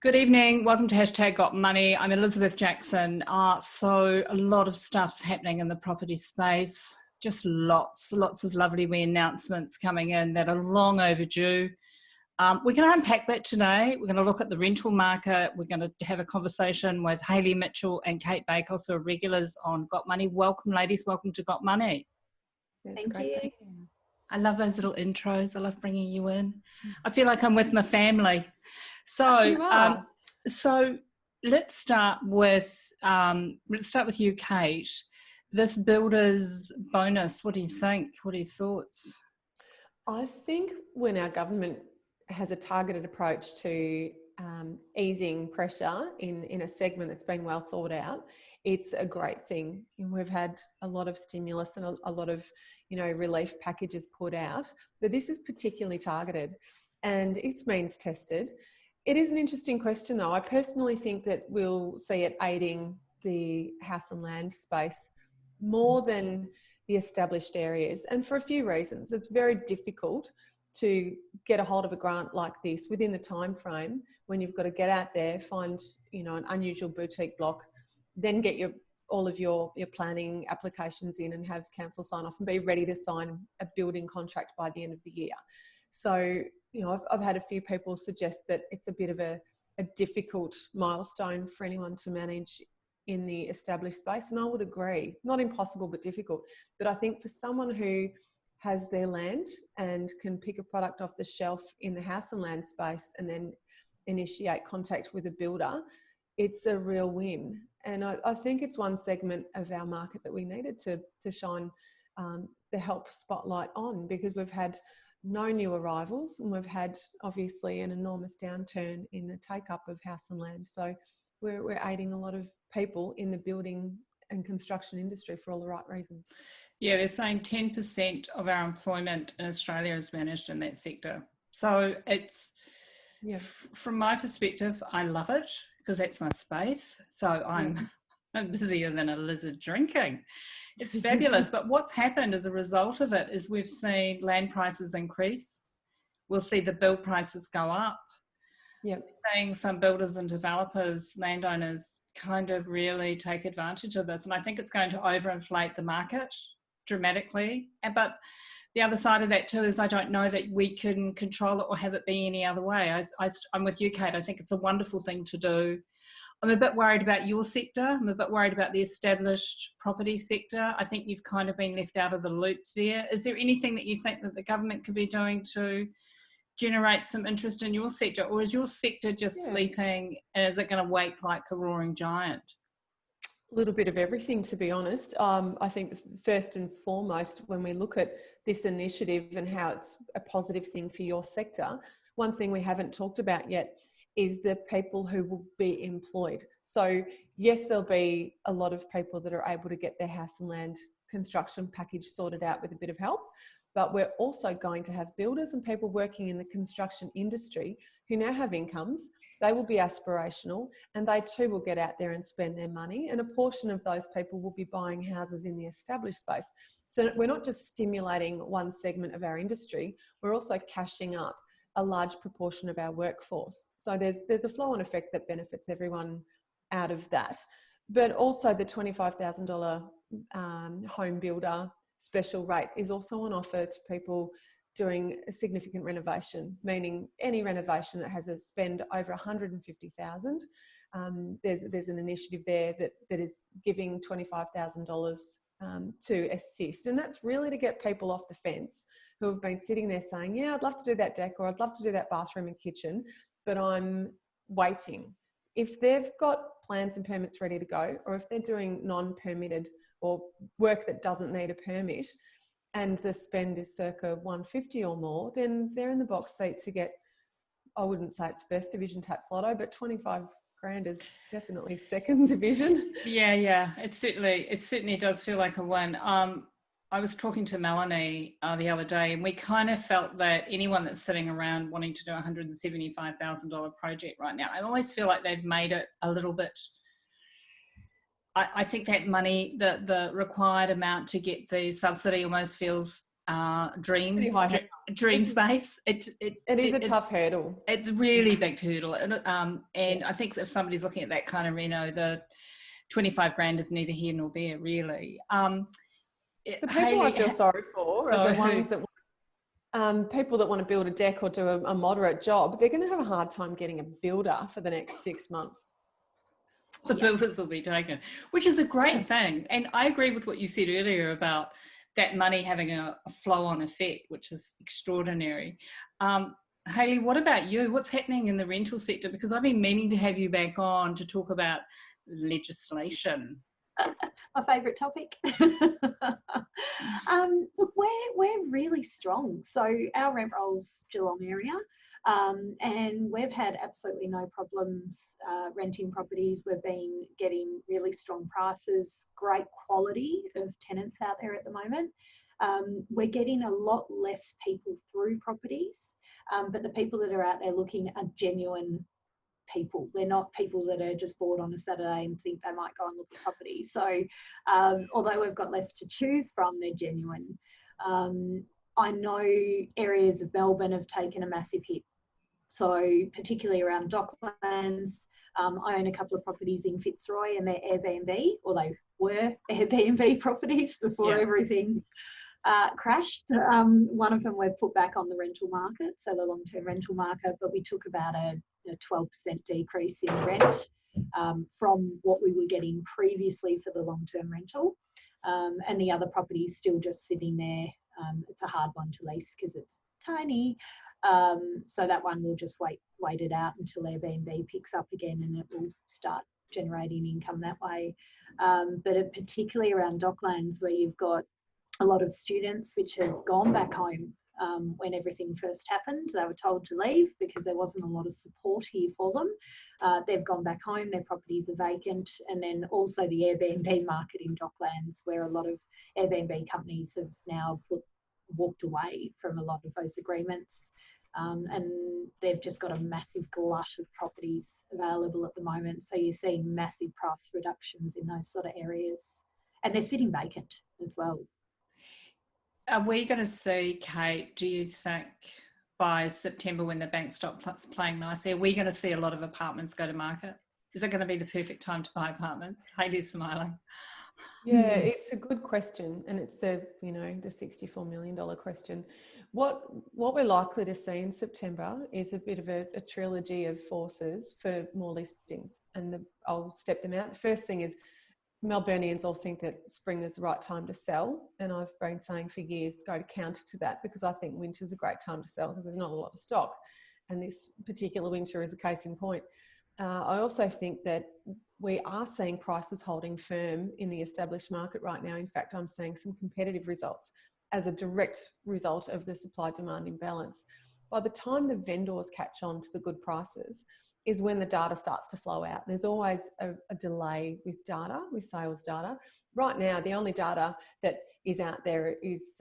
Good evening. Welcome to Hashtag Got Money. I'm Elizabeth Jackson. So a lot of stuff's happening in the property space. Just lots of lovely wee announcements coming in that are long overdue. We're going to unpack that today. We're going to look at the rental market. We're going to have a conversation with Hayley Mitchell and Cate Bakos, who are regulars on Got Money. Welcome, ladies. Welcome to Got Money. Thank you. I love those little intros. I love bringing you in. I feel like I'm with my family. So, so let's start with you, Cate. This builder's bonus. What do you think? What are your thoughts? I think when our government has a targeted approach to easing pressure in a segment that's been well thought out, it's a great thing. We've had a lot of stimulus and a lot of, relief packages put out, but this is particularly targeted and it's means tested. It is an interesting question though. I personally think that we'll see it aiding the house and land space more than the established areas, and for a few reasons. It's very difficult to get a hold of a grant like this within the time frame when you've got to get out there, find an unusual boutique block, then get all of your planning applications in and have council sign off and be ready to sign a building contract by the end of the year. So I've had a few people suggest that it's a bit of a difficult milestone for anyone to manage in the established space, and I would agree. Not impossible, but difficult. But I think for someone who has their land and can pick a product off the shelf in the house and land space and then initiate contact with a builder, it's a real win. And I think it's one segment of our market that we needed to shine the help spotlight on, because we've had no new arrivals and we've had obviously an enormous downturn in the take up of house and land. So we're aiding a lot of people in the building and construction industry for all the right reasons. Yeah, they're saying 10% of our employment in Australia is managed in that sector. So it's, from my perspective, I love it because that's my space. So I'm busier than a lizard drinking. It's fabulous. But what's happened as a result of it is we've seen land prices increase. We'll see the build prices go up. We're seeing some builders and developers, landowners, kind of really take advantage of this. And I think it's going to overinflate the market dramatically. But the other side of that too is I don't know that we can control it or have it be any other way. I'm with you, Cate. I think it's a wonderful thing to do. I'm a bit worried about your sector. I'm a bit worried about the established property sector. I think you've kind of been left out of the loop there. Is there anything that you think that the government could be doing to generate some interest in your sector, or is your sector just sleeping and is it going to wake like a roaring giant? A little bit of everything, to be honest. I think first and foremost, when we look at this initiative and how it's a positive thing for your sector, one thing we haven't talked about yet is the people who will be employed. So yes, there'll be a lot of people that are able to get their house and land construction package sorted out with a bit of help, but we're also going to have builders and people working in the construction industry who now have incomes. They will be aspirational and they too will get out there and spend their money. And a portion of those people will be buying houses in the established space. So we're not just stimulating one segment of our industry, we're also cashing up a large proportion of our workforce. So there's a flow-on effect that benefits everyone out of that. But also the $25,000 home builder special rate is also on offer to people doing a significant renovation, meaning any renovation that has a spend over $150,000. There's an initiative there that is giving $25,000 to assist, and that's really to get people off the fence who have been sitting there saying, yeah, I'd love to do that deck or I'd love to do that bathroom and kitchen, but I'm waiting. If they've got plans and permits ready to go, or if they're doing non-permitted or work that doesn't need a permit and the spend is circa 150 or more, then they're in the box seat to get, I wouldn't say it's first division tax lotto, but 25 grand is definitely second division. Yeah. It certainly does feel like a win. I was talking to Melanie the other day, and we kind of felt that anyone that's sitting around wanting to do a $175,000 project right now, I always feel like they've made it a little bit. I think that money, the required amount to get the subsidy almost feels dream space. It is a tough hurdle. It's a really big hurdle. And I think if somebody's looking at that kind of reno, the 25 grand is neither here nor there, really. The people I feel sorry for are the ones that people that want to build a deck or do a moderate job. They're going to have a hard time getting a builder for the next 6 months. The builders will be taken, which is a great thing. And I agree with what you said earlier about that money having a flow-on effect, which is extraordinary. Hayley, what about you? What's happening in the rental sector? Because I've been meaning to have you back on to talk about legislation. My favourite topic. Look, we're really strong. So our rent roll's Geelong area, and we've had absolutely no problems renting properties. We've been getting really strong prices, great quality of tenants out there at the moment. We're getting a lot less people through properties, but the people that are out there looking are genuine people. They're not people that are just bored on a Saturday and think they might go and look at property. So although we've got less to choose from, they're genuine. I know areas of Melbourne have taken a massive hit. So particularly around Docklands, I own a couple of properties in Fitzroy and they're Airbnb, or they were Airbnb properties before everything crashed. One of them we've put back on the rental market, so the long-term rental market, but we took about a 12% decrease in rent from what we were getting previously for the long-term rental. And the other property is still just sitting there. It's a hard one to lease because it's tiny. So that one will just wait it out until Airbnb picks up again and it will start generating income that way. But particularly around Docklands, where you've got a lot of students which have gone back home when everything first happened. They were told to leave because there wasn't a lot of support here for them. They've gone back home, their properties are vacant, and then also the Airbnb market in Docklands, where a lot of Airbnb companies have now walked away from a lot of those agreements. And they've just got a massive glut of properties available at the moment. So you're seeing massive price reductions in those sort of areas. And they're sitting vacant as well. Are we going to see, Cate, do you think by September when the bank stop playing nicely, are we going to see a lot of apartments go to market? Is it going to be the perfect time to buy apartments? Hayley's smiling. Yeah, it's a good question, and it's the $64 million question. What we're likely to see in September is a bit of a trilogy of forces for more listings, and I'll step them out. The first thing is Melburnians all think that spring is the right time to sell, and I've been saying for years to go counter to that, because I think winter is a great time to sell because there's not a lot of stock, and this particular winter is a case in point. I also think that we are seeing prices holding firm in the established market right now. In fact, I'm seeing some competitive results as a direct result of the supply-demand imbalance. By the time the vendors catch on to the good prices is when the data starts to flow out. There's always a delay with data, with sales data. Right now, the only data that is out there is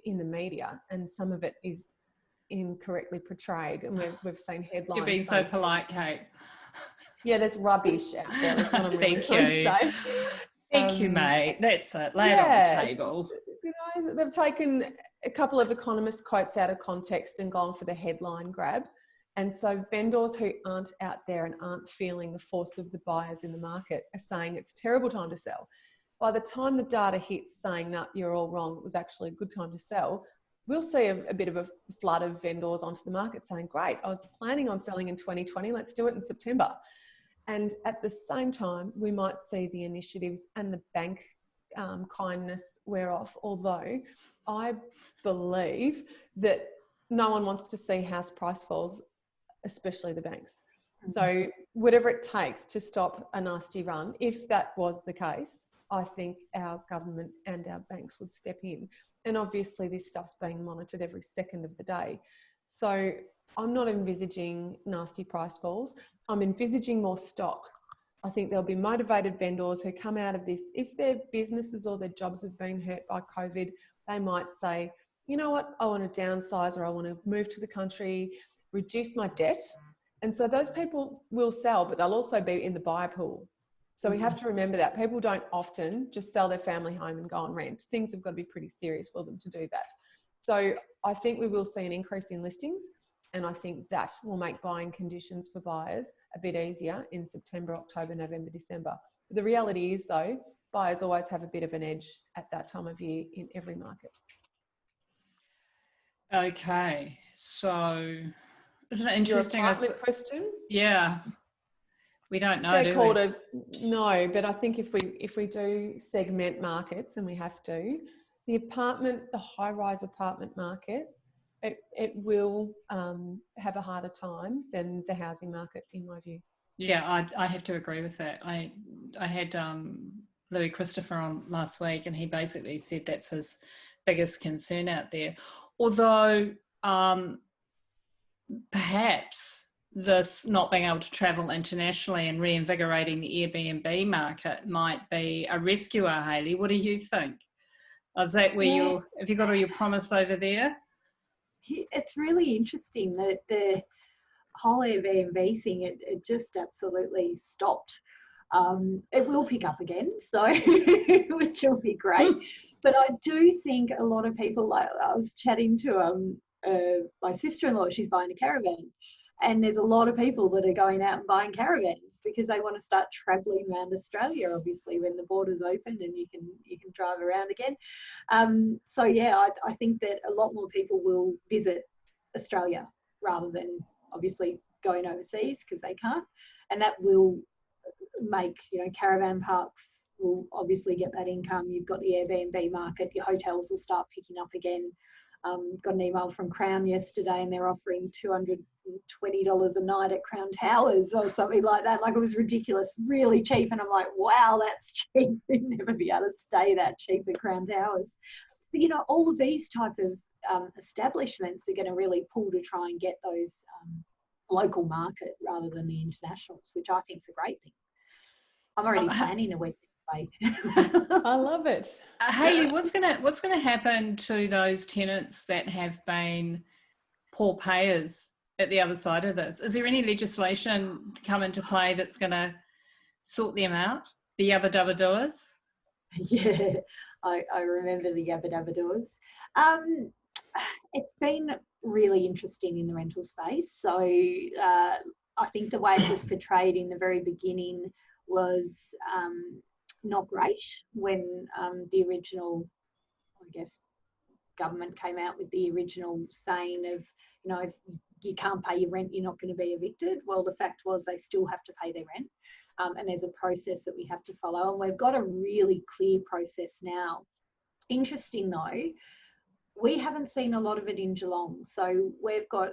in the media, and some of it is incorrectly portrayed, and we've seen headlines. You're being so polite, Cate. Yeah, there's rubbish out there. That's what I'm really trying to say. Thank you, mate. That's it. Lay it on the table. They've taken a couple of economist quotes out of context and gone for the headline grab. And so vendors who aren't out there and aren't feeling the force of the buyers in the market are saying it's a terrible time to sell. By the time the data hits saying, no, you're all wrong, it was actually a good time to sell, we'll see a bit of a flood of vendors onto the market saying, great, I was planning on selling in 2020, let's do it in September. And at the same time, we might see the initiatives and the bank kindness wear off, although I believe that no one wants to see house price falls, especially the banks. Mm-hmm. So whatever it takes to stop a nasty run, if that was the case, I think our government and our banks would step in. And obviously this stuff's being monitored every second of the day. So I'm not envisaging nasty price falls. I'm envisaging more stock. I think there'll be motivated vendors who come out of this. If their businesses or their jobs have been hurt by COVID, they might say, you know what, I want to downsize, or I want to move to the country, reduce my debt. And so those people will sell, but they'll also be in the buyer pool. So we have to remember that people don't often just sell their family home and go on rent. Things have got to be pretty serious for them to do that. So I think we will see an increase in listings, and I think that will make buying conditions for buyers a bit easier in September, October, November, December. But the reality is, though, buyers always have a bit of an edge at that time of year in every market. Okay, so isn't it interesting? Your apartment question? Yeah, we don't know, Fair do call we? to no, but I think if we do segment markets, and we have to, the high-rise apartment market, it will have a harder time than the housing market, in my view. Yeah, I have to agree with that. I had Louis Christopher on last week, and he basically said that's his biggest concern out there. Although perhaps this not being able to travel internationally and reinvigorating the Airbnb market might be a rescuer, Hayley. What do you think? Is that where have you got all your promise over there? It's really interesting that the whole Airbnb thing, it just absolutely stopped. It will pick up again, so which will be great. But I do think a lot of people, like I was chatting to my sister-in-law, she's buying a caravan, and there's a lot of people that are going out and buying caravans because they want to start travelling around Australia, obviously, when the borders open and you can drive around again. So yeah, I think that a lot more people will visit Australia rather than obviously going overseas because they can't, and that will make, caravan parks will obviously get that income. You've got the Airbnb market, your hotels will start picking up again. Got an email from Crown yesterday, and they're offering $220 a night at Crown Towers or something like that. Like, it was ridiculous, really cheap. And I'm like, wow, that's cheap. We'd never be able to stay that cheap at Crown Towers. But, all of these type of establishments are going to really pull to try and get those local market rather than the internationals, which I think is a great thing. I'm already planning a week away. I love it. Hayley, what's gonna happen to those tenants that have been poor payers at the other side of this? Is there any legislation to come into play that's going to sort them out? The yabba dabba doers? Yeah, I remember the yabba dabba doers. It's been really interesting in the rental space. So I think the way it was portrayed in the very beginning was not great when the original, I guess, government came out with the original saying of, if you can't pay your rent, you're not going to be evicted. Well, the fact was they still have to pay their rent, and there's a process that we have to follow, and we've got a really clear process now. Interesting though, we haven't seen a lot of it in Geelong. So we've got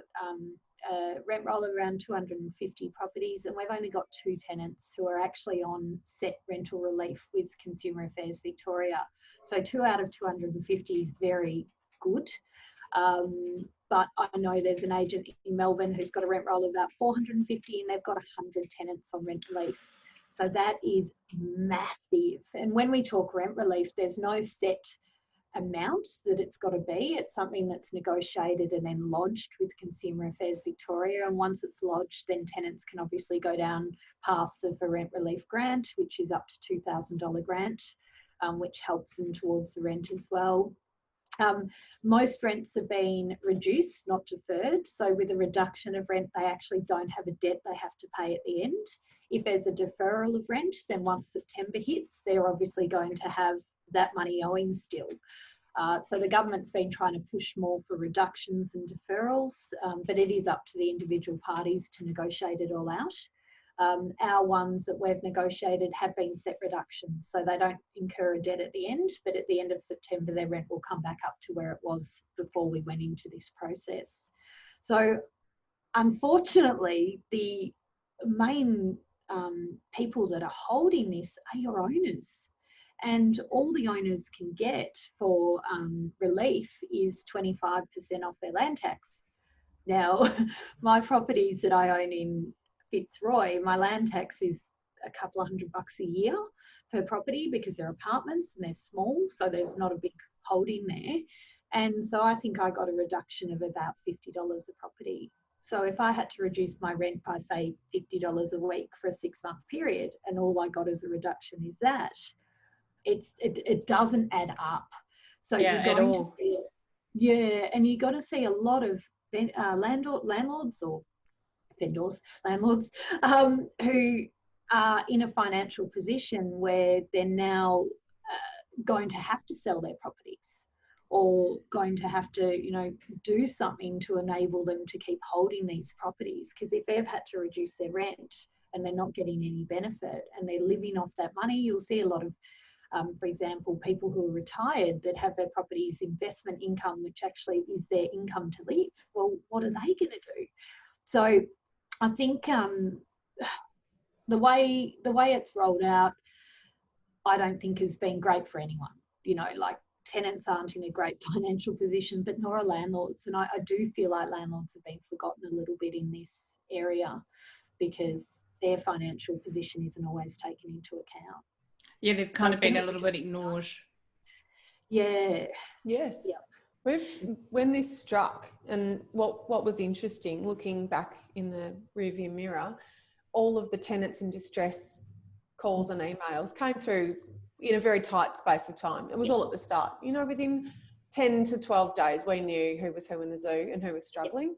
a rent roll of around 250 properties, and we've only got 2 tenants who are actually on set rental relief with Consumer Affairs Victoria. So 2 out of 250 is very good. But I know there's an agent in Melbourne who's got a rent roll of about 450, and they've got 100 tenants on rent relief. So that is massive. And when we talk rent relief, there's no set amount that it's got to be. It's something that's negotiated and then lodged with Consumer Affairs Victoria, and once it's lodged, then tenants can obviously go down paths of a rent relief grant, which is up to $2,000 grant, which helps them towards the rent as well. Most rents are being reduced, not deferred. So with a reduction of rent, they actually don't have a debt they have to pay at the end. If there's a deferral of rent, then once September hits, they're obviously going to have that money owing still. So the government's been trying to push more for reductions and deferrals, but it is up to the individual parties to negotiate it all out. Our ones that we've negotiated have been set reductions, so they don't incur a debt at the end, but at the end of September, their rent will come back up to where it was before we went into this process. So unfortunately, the main people that are holding this are your owners. And all the owners can get for relief is 25% off their land tax. Now, my properties that I own in Fitzroy, my land tax is a couple of $100 a year per property because they're apartments and they're small, so there's not a big holding there. And so I think I got a reduction of about $50 a property. So if I had to reduce my rent by, say, $50 a week for a 6-month period, and all I got as a reduction is that, it doesn't add up. So yeah, you're going to see Yeah, and you got to see a lot of landlords or vendors, landlords, who are in a financial position where they're now going to have to sell their properties, or going to have to, you know, do something to enable them to keep holding these properties. Because if they've had to reduce their rent and they're not getting any benefit and they're living off that money, you'll see a lot of, for example, people who are retired that have their properties investment income, which actually is their income to live. Well, what are they going to do? So I think the way it's rolled out, I don't think has been great for anyone. You know, like, tenants aren't in a great financial position, but nor are landlords. And I do feel like landlords have been forgotten a little bit in this area, because their financial position isn't always taken into account. Yeah, they've kind of been a little bit ignored. Yeah. Yes. Yeah. When this struck, and what was interesting, looking back in the rearview mirror, all of the tenants in distress calls and emails came through in a very tight space of time. It was all at the start. You know, within 10 to 12 days, we knew who was who in the zoo and who was struggling.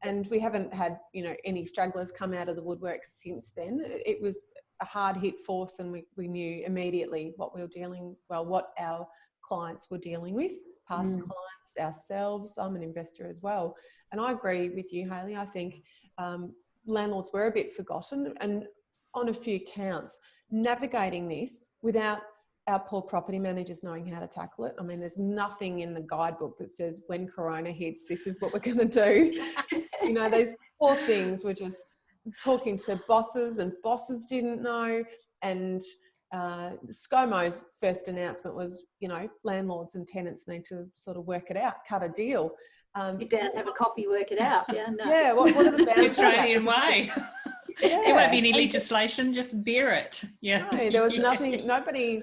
And we haven't had, you know, any strugglers come out of the woodwork since then. It was a hard hit force, and we knew immediately what what our clients were dealing with, past clients, ourselves. I'm an investor as well. And I agree with you, Hayley. I think landlords were a bit forgotten, and on a few counts, navigating this without our poor property managers knowing how to tackle it. I mean, there's nothing in the guidebook that says when Corona hits, this is what we're going to do. You know, those poor things were just talking to bosses, and bosses didn't know. And ScoMo's first announcement was, you know, landlords and tenants need to sort of work it out, cut a deal. Sit down, have a coffee, work it out. Yeah, no. Yeah, what are the boundaries? Australian way. Yeah. There won't be any legislation, just bear it. Yeah. No, there was nothing, nobody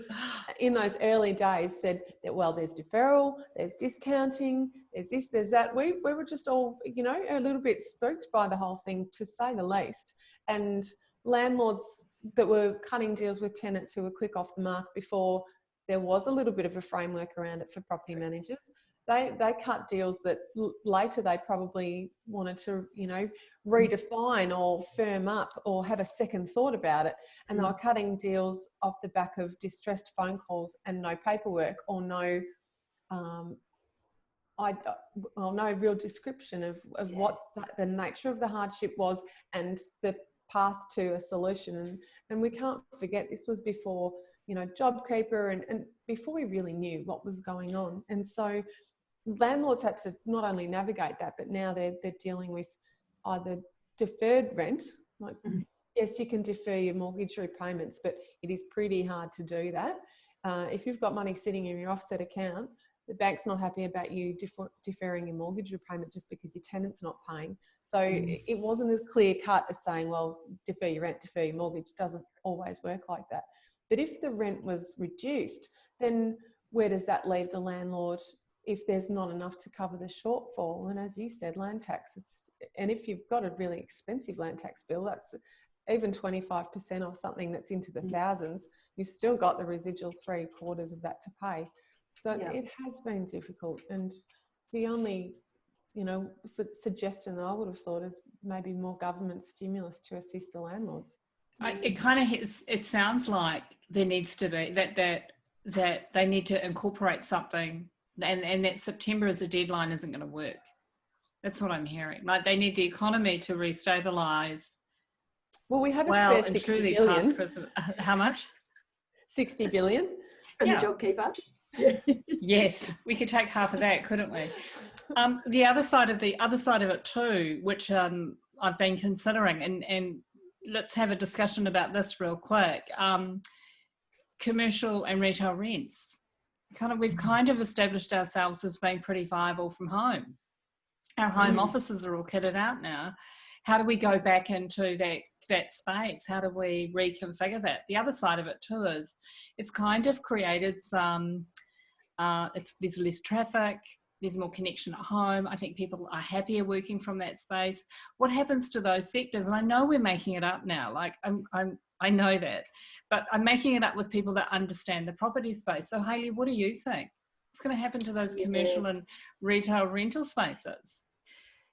in those early days said that, well, there's deferral, there's discounting, there's this, there's that. We were just all, you know, a little bit spooked by the whole thing, to say the least. And landlords that were cutting deals with tenants who were quick off the mark before there was a little bit of a framework around it for property managers, they cut deals that later they probably wanted to, you know, redefine or firm up or have a second thought about it. And they were cutting deals off the back of distressed phone calls and no paperwork, or no real description of what the nature of the hardship was and the path to a solution. And we can't forget, this was before, you know, JobKeeper, and before we really knew what was going on. And so landlords had to not only navigate that, but now they're dealing with either deferred rent, like, yes, you can defer your mortgage repayments, but it is pretty hard to do that. If you've got money sitting in your offset account, the bank's not happy about you deferring your mortgage repayment just because your tenant's not paying. So it wasn't as clear cut as saying, well, defer your rent, defer your mortgage. It doesn't always work like that. But if the rent was reduced, then where does that leave the landlord if there's not enough to cover the shortfall? And as you said, land tax, and if you've got a really expensive land tax bill, that's even 25% of something that's into the thousands, you've still got the residual 3/4 of that to pay. So it has been difficult. And the only, you know, suggestion that I would have thought is maybe more government stimulus to assist the landlords. It sounds like there needs to be that they need to incorporate something, and that September as a deadline isn't going to work. That's what I'm hearing. Like, they need the economy to restabilise. Well, we have a spare 60 billion. How much? 60 billion. From the JobKeeper. Yes, we could take half of that, couldn't we? The other side of it too, which I've been considering, and let's have a discussion about this real quick. Commercial and retail rents. We've kind of established ourselves as being pretty viable from home. Our home offices are all kitted out now. How do we go back into that space? How do we reconfigure that? The other side of it too is it's kind of created some, there's less traffic, there's more connection at home. I think people are happier working from that space. What happens to those sectors? And I know we're making it up now, like I know that, but I'm making it up with people that understand the property space. So Hayley, what do you think? What's going to happen to those commercial and retail rental spaces?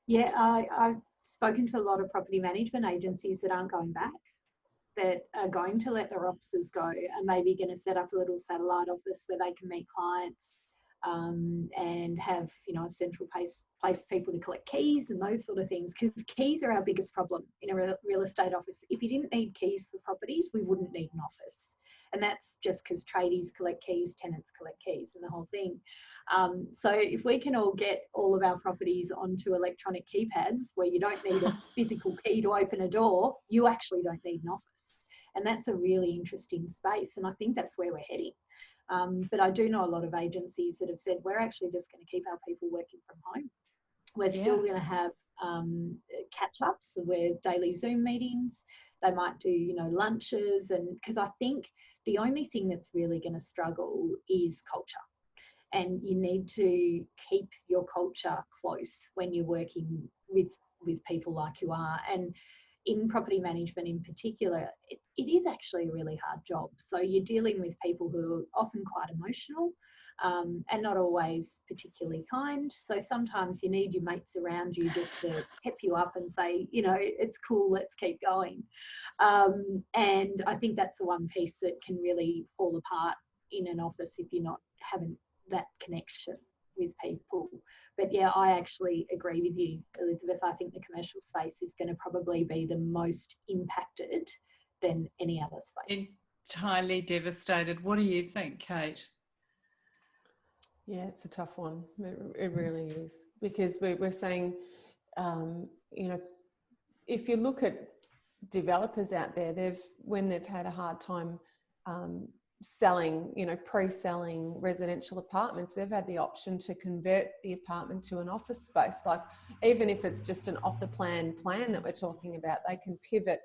Yeah, I've spoken to a lot of property management agencies that aren't going back, that are going to let their offices go, and maybe going to set up a little satellite office where they can meet clients, and have, you know, a central place for people to collect keys and those sort of things, because keys are our biggest problem in a real estate office. If you didn't need keys for properties, we wouldn't need an office, and that's just because tradies collect keys, tenants collect keys, and the whole thing. So if we can all get all of our properties onto electronic keypads where you don't need a physical key to open a door, you actually don't need an office. And that's a really interesting space, and I think that's where we're heading. But I do know a lot of agencies that have said, we're actually just going to keep our people working from home. We're still going to have catch-ups, where daily Zoom meetings, they might do, you know, lunches, and because I think the only thing that's really going to struggle is culture. And you need to keep your culture close when you're working with people like you are. And in property management in particular, it is actually a really hard job. So you're dealing with people who are often quite emotional, and not always particularly kind. So sometimes you need your mates around you just to pep you up and say, you know, it's cool, let's keep going. And I think that's the one piece that can really fall apart in an office if you're not having that connection with people. But yeah, I actually agree with you, Elizabeth. I think the commercial space is going to probably be the most impacted than any other space. Entirely devastated. What do you think, Cate? Yeah, it's a tough one. It really is, because we're saying, you know, if you look at developers out there, when they've had a hard time selling, you know, pre-selling residential apartments, they've had the option to convert the apartment to an office space. Like, even if it's just an off the plan that we're talking about, they can pivot.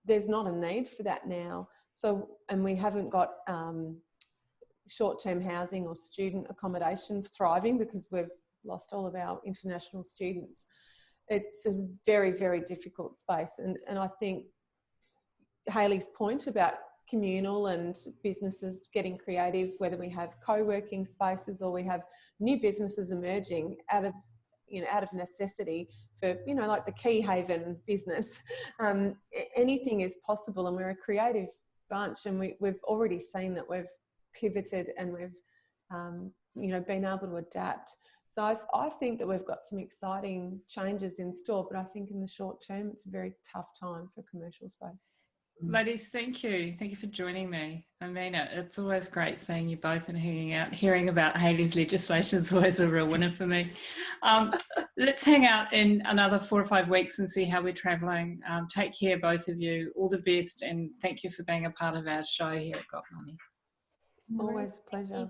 There's not a need for that now. So, and we haven't got short-term housing or student accommodation thriving because we've lost all of our international students. It's a very, very difficult space. And I think Hayley's point about communal and businesses getting creative, whether we have co-working spaces or we have new businesses emerging out of necessity for, you know, like the Key Haven business. Anything is possible, and we're a creative bunch, and we've already seen that we've pivoted and we've, you know, been able to adapt. So I think that we've got some exciting changes in store, but I think in the short term, it's a very tough time for commercial space. Ladies, thank you. Thank you for joining me. I mean it. It's always great seeing you both and hanging out. Hearing about Hayley's legislation is always a real winner for me. Let's hang out in another 4 or 5 weeks and see how we're travelling. Take care, both of you. All the best, and thank you for being a part of our show here at Got Money. Always a pleasure.